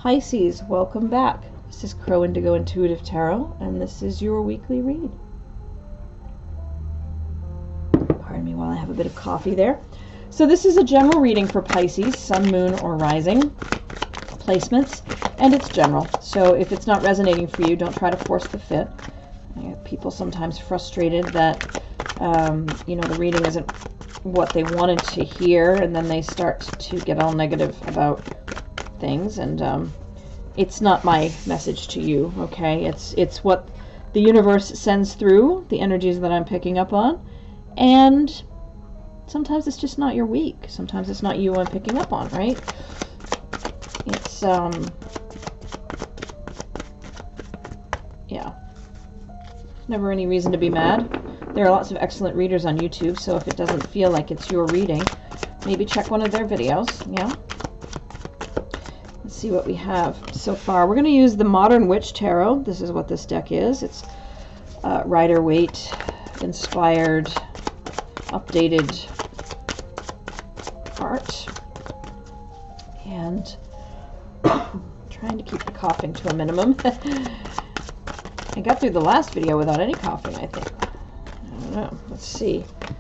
Pisces, welcome back. This is Crow Indigo Intuitive Tarot, and this is your weekly read. Pardon me while I have a bit of coffee there. So this is a general reading for Pisces, Sun, Moon, or Rising placements, and it's general. So if it's not resonating for you, don't try to force the fit. I get people sometimes frustrated that, the reading isn't what they wanted to hear, and then they start to get all negative about things, and it's not my message to you, okay? It's what the universe sends through, the energies that I'm picking up on, and sometimes it's just not your week. Sometimes it's not you I'm picking up on, right? It's, yeah. Never any reason to be mad. There are lots of excellent readers on YouTube, so if it doesn't feel like it's your reading, maybe check one of their videos, yeah? Let's see what we have so far. We're going to use the Modern Witch Tarot. This is what this deck is. It's Rider-Waite inspired, updated art. And trying to keep the coughing to a minimum. I got through the last video without any coughing, I think. I don't know. Let's see what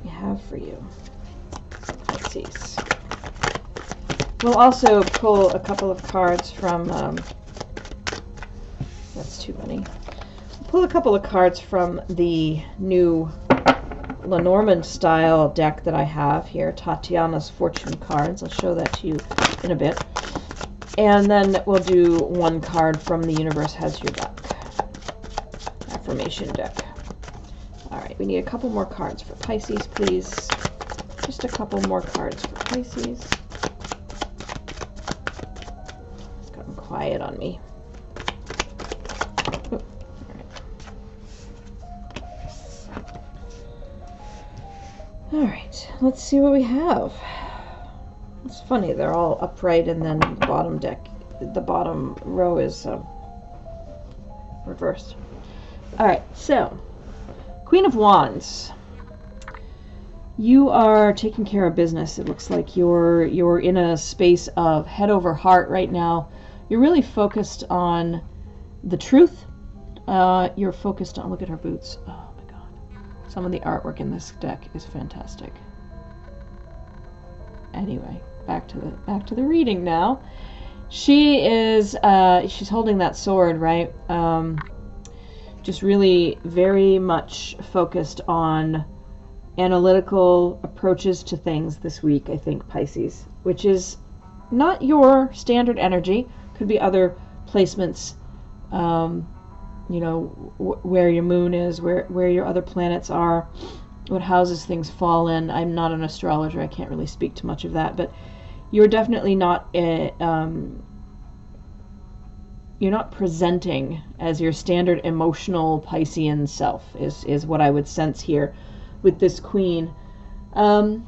we have for you. Pisces. We'll also pull a couple of cards from, that's too many. We'll pull a couple of cards from the new Lenormand style deck that I have here, Tatiana's Fortune Cards. I'll show that to you in a bit. And then we'll do one card from the Universe Has Your Back affirmation deck. Alright, we need a couple more cards for Pisces, please. Just a couple more cards for Pisces. It's gotten quiet on me. Oh, Alright, let's see what we have. It's funny, they're all upright and then the bottom deck, the bottom row is reversed. Alright, so, Queen of Wands. You are taking care of business. It looks like you're in a space of head over heart right now. You're really focused on the truth. You're focused on, look at her boots. Oh my god. Some of the artwork in this deck is fantastic. Anyway, back to the reading now. She is she's holding that sword, right? Just really very much focused on analytical approaches to things this week, I think, Pisces, which is not your standard energy. Could be other placements, where your moon is, where your other planets are, what houses things fall in. I'm not an astrologer. I can't really speak to much of that, but you're definitely not you're not presenting as your standard emotional Piscean self is what I would sense here with this queen. The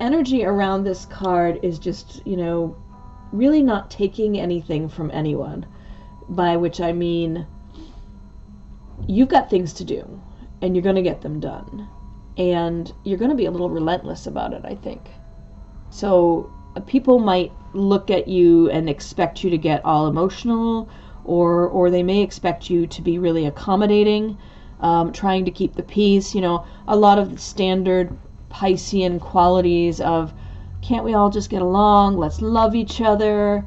energy around this card is just, really not taking anything from anyone, by which I mean you've got things to do and you're going to get them done, and you're going to be a little relentless about it, I think. So people might look at you and expect you to get all emotional, or they may expect you to be really accommodating, trying to keep the peace. A lot of the standard Piscean qualities of, can't we all just get along? Let's love each other,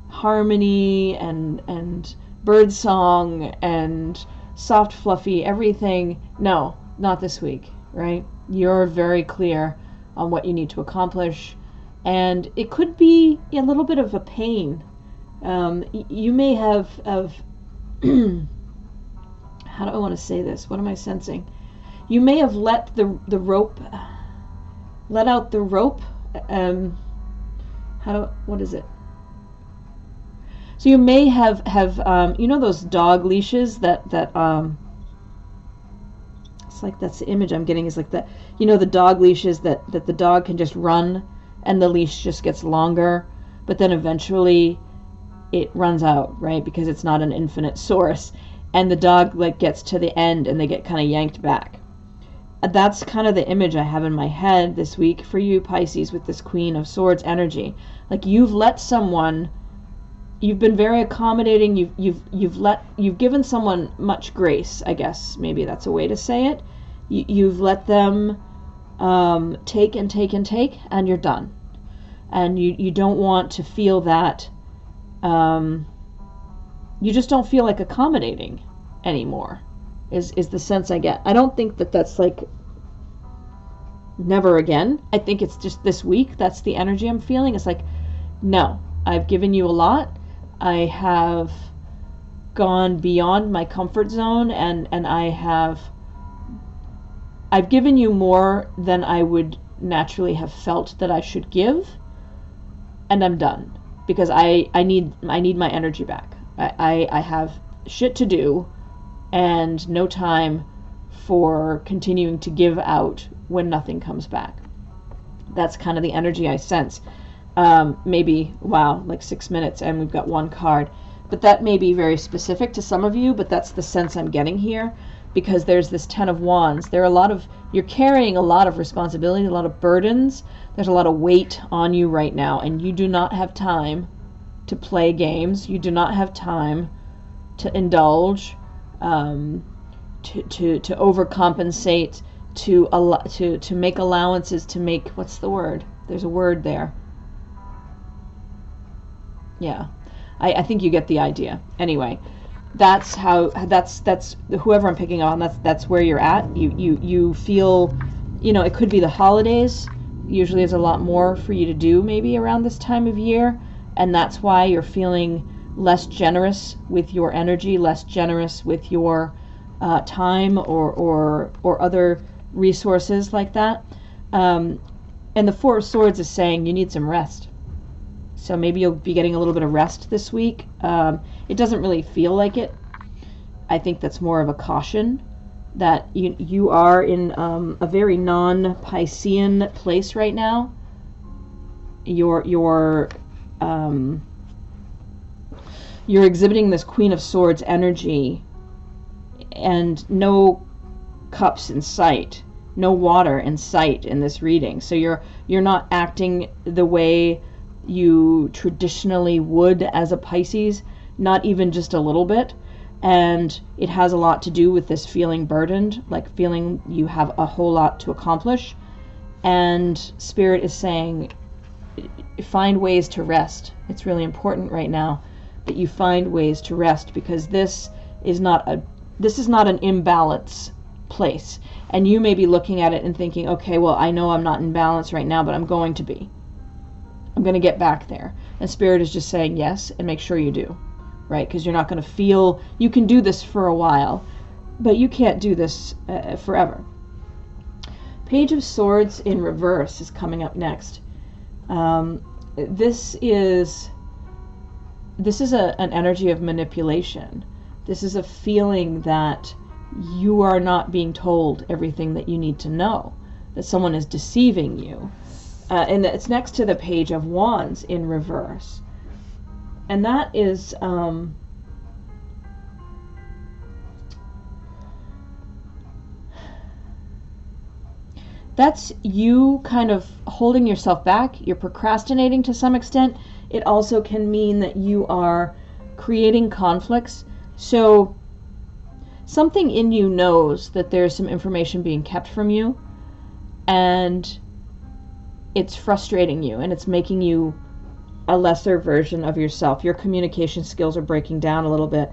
harmony and bird song and soft fluffy everything. No, not this week, right? You're very clear on what you need to accomplish. And it could be a little bit of a pain. You may have how do I want to say this? What am I sensing? You may have let the rope, let out the rope. What is it? So you may have those dog leashes that it's like, that's the image I'm getting, is like that, the dog leashes that the dog can just run, and the leash just gets longer, but then eventually it runs out, right? Because it's not an infinite source, and the dog gets to the end and they get kind of yanked back. that's kind of the image I have in my head this week for you, Pisces, with this Queen of Swords energy. Like, you've let someone, you've been very accommodating, you've given someone much grace, I guess, maybe that's a way to say it. You've let them take and take and take, and you're done. And you don't want to feel that, you just don't feel like accommodating anymore, is the sense I get. I don't think that that's like never again. I think it's just this week. That's the energy I'm feeling. It's like, no, I've given you a lot. I have gone beyond my comfort zone, and I've given you more than I would naturally have felt that I should give, and I'm done, because I need my energy back. I have shit to do and no time for continuing to give out when nothing comes back. That's kind of the energy I sense. Maybe, wow, like 6 minutes and we've got one card. But that may be very specific to some of you, but that's the sense I'm getting here, because there's this Ten of Wands. You're carrying a lot of responsibility, a lot of burdens. There's a lot of weight on you right now, and you do not have time to play games. You do not have time to indulge, to overcompensate, to make allowances, to make, what's the word? There's a word there. Yeah, I think you get the idea. Anyway, that's whoever I'm picking on. That's where you're at. You feel, it could be the holidays. Usually, there's a lot more for you to do maybe around this time of year. And that's why you're feeling less generous with your energy, less generous with your time or other resources like that. And the Four of Swords is saying you need some rest. So maybe you'll be getting a little bit of rest this week. It doesn't really feel like it. I think that's more of a caution that you are in a very non-Piscean place right now. You're exhibiting this Queen of Swords energy, and no cups in sight, no water in sight in this reading. So you're not acting the way you traditionally would as a Pisces, not even just a little bit. And it has a lot to do with this feeling burdened, like feeling you have a whole lot to accomplish. And Spirit is saying, find ways to rest. It's really important right now that you find ways to rest, because this is not an imbalance place. And you may be looking at it and thinking, okay, well, I know I'm not in balance right now, but I'm going to be. I'm going to get back there. And Spirit is just saying yes, and make sure you do, right? Because you're not going to feel, you can do this for a while, but you can't do this forever. Page of Swords in reverse is coming up next. This is an energy of manipulation. This is a feeling that you are not being told everything that you need to know, that someone is deceiving you. And it's next to the Page of Wands in reverse. And that is, that's you kind of holding yourself back. You're procrastinating to some extent. It also can mean that you are creating conflicts. So something in you knows that there's some information being kept from you, and it's frustrating you, and it's making you a lesser version of yourself. Your communication skills are breaking down a little bit.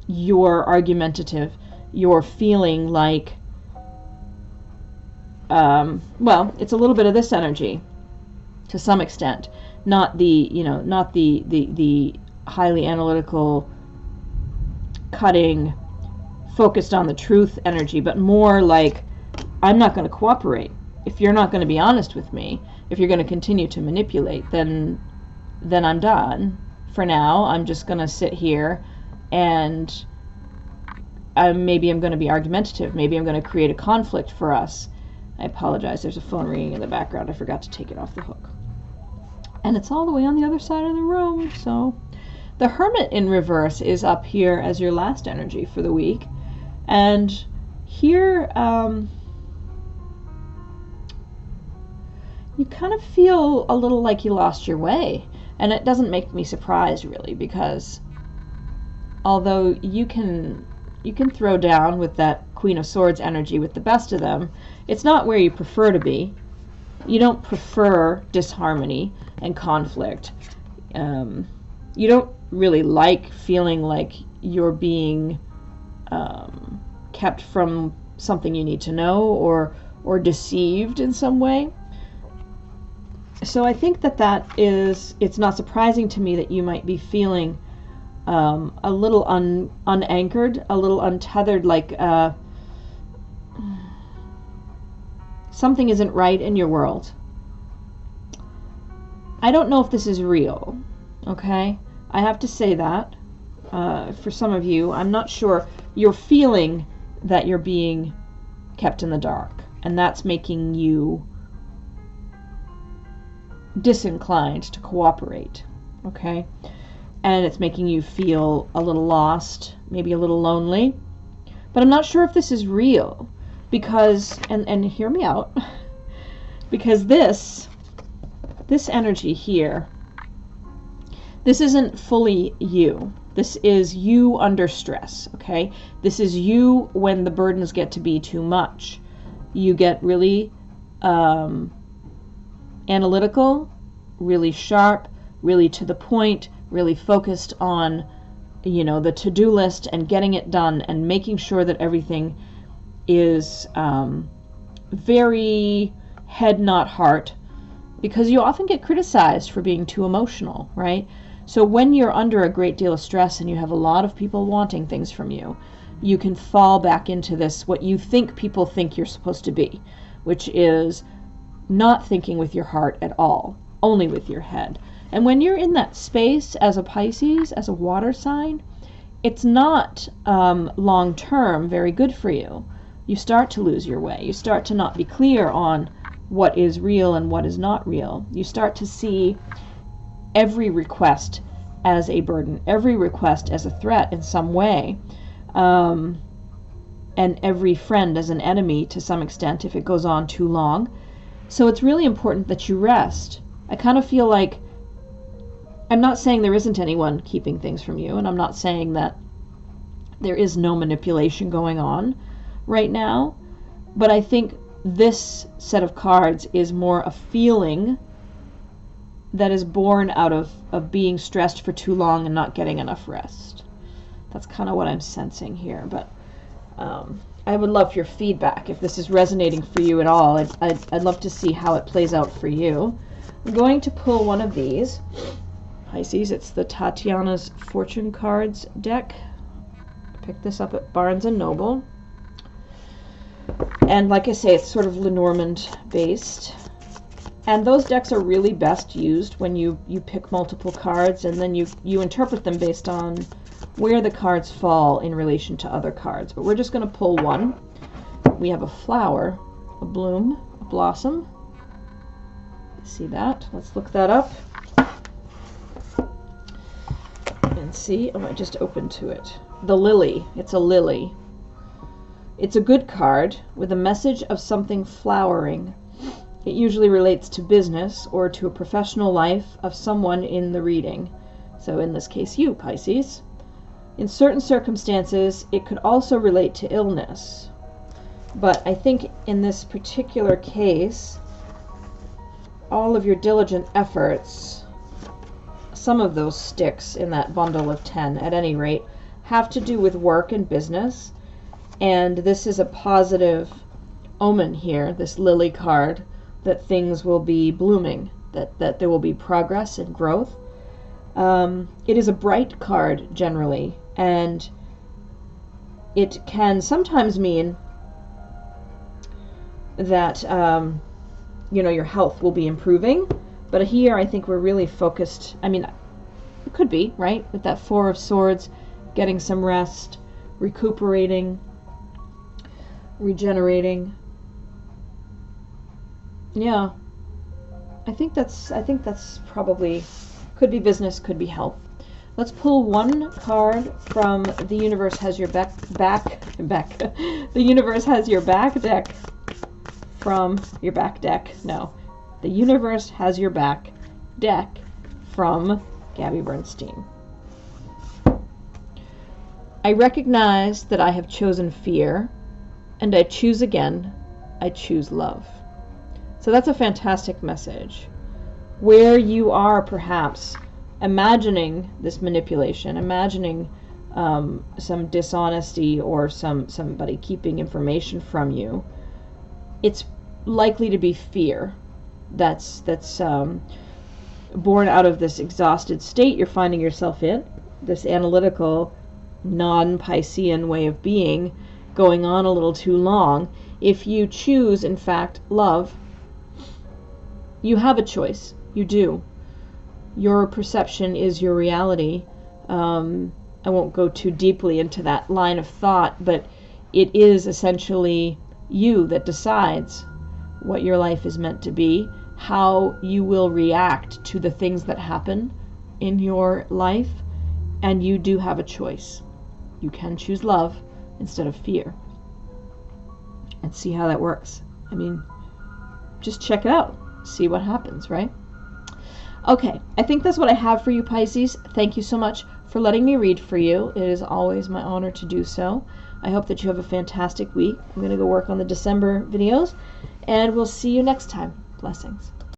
You're argumentative. You're feeling like, well, it's a little bit of this energy to some extent. Not the highly analytical, cutting, focused on the truth energy, but more like, I'm not going to cooperate. If you're not going to be honest with me, if you're going to continue to manipulate, then I'm done. For now, I'm just going to sit here, and maybe I'm going to be argumentative. Maybe I'm going to create a conflict for us. I apologize. There's a phone ringing in the background. I forgot to take it off the hook. And it's all the way on the other side of the room. So the Hermit in reverse is up here as your last energy for the week. And here, you kind of feel a little like you lost your way. And it doesn't make me surprised, really, because although you can throw down with that Queen of Swords energy with the best of them, it's not where you prefer to be. You don't prefer disharmony and conflict. You don't really like feeling like you're being kept from something you need to know, or deceived in some way. So I think that it's not surprising to me that you might be feeling a little unanchored, a little untethered, like something isn't right in your world. I don't know if this is real, okay? I have to say that. For some of you, I'm not sure. You're feeling that you're being kept in the dark, and that's making you disinclined to cooperate, okay? And it's making you feel a little lost, maybe a little lonely. But I'm not sure if this is real, because, and hear me out, because this energy here, this isn't fully you. This is you under stress, okay? This is you when the burdens get to be too much. You get really analytical, really sharp, really to the point, really focused on, you know, the to-do list and getting it done and making sure that everything is very head, not heart, because you often get criticized for being too emotional, right? So when you're under a great deal of stress and you have a lot of people wanting things from you, you can fall back into this, what you think people think you're supposed to be, which is not thinking with your heart at all, only with your head. And when you're in that space as a Pisces, as a water sign, it's not long-term very good for you. You start to lose your way. You start to not be clear on what is real and what is not real. You start to see every request as a burden, every request as a threat in some way, and every friend as an enemy to some extent if it goes on too long. So it's really important that you rest. I kind of feel like, I'm not saying there isn't anyone keeping things from you, and I'm not saying that there is no manipulation going on right now, but I think this set of cards is more a feeling that is born out of being stressed for too long and not getting enough rest. That's kind of what I'm sensing here, but I would love your feedback if this is resonating for you at all. I'd love to see how it plays out for you. I'm going to pull one of these, Pisces. It's the Tatiana's Fortune Cards deck. I picked this up at Barnes & Noble. And like I say, it's sort of Lenormand based. And those decks are really best used when you pick multiple cards and then you interpret them based on where the cards fall in relation to other cards. But we're just going to pull one. We have a flower, a bloom, a blossom. See that? Let's look that up and see. Oh, I just opened to it. The lily. It's a lily. It's a good card with a message of something flowering. It usually relates to business or to a professional life of someone in the reading. So in this case, you, Pisces. In certain circumstances, it could also relate to illness. But I think in this particular case, all of your diligent efforts, some of those sticks in that bundle of 10 at any rate, have to do with work and business. And this is a positive omen here, this lily card, that things will be blooming, that there will be progress and growth. It is a bright card generally, and it can sometimes mean that you know, your health will be improving. But here I think we're really focused, I mean, it could be, right? With that Four of Swords, getting some rest, recuperating, regenerating. Yeah, I think that's probably, could be business, could be health. Let's pull one card from The Universe Has Your Back. The Universe Has Your Back deck from your back deck. No. The Universe Has Your Back deck from Gabby Bernstein. I recognize that I have chosen fear, and I choose again. I choose love. So that's a fantastic message. Where you are perhaps imagining this manipulation, imagining some dishonesty or somebody keeping information from you, it's likely to be fear that's born out of this exhausted state you're finding yourself in, this analytical, non-Piscean way of being going on a little too long. If you choose, in fact, love, you have a choice. You do. Your perception is your reality. I won't go too deeply into that line of thought, but it is essentially you that decides what your life is meant to be, how you will react to the things that happen in your life, and you do have a choice. You can choose love instead of fear. And see how that works. I mean, just check it out. See what happens, right? Okay, I think that's what I have for you, Pisces. Thank you so much for letting me read for you. It is always my honor to do so. I hope that you have a fantastic week. I'm going to go work on the December videos, and we'll see you next time. Blessings.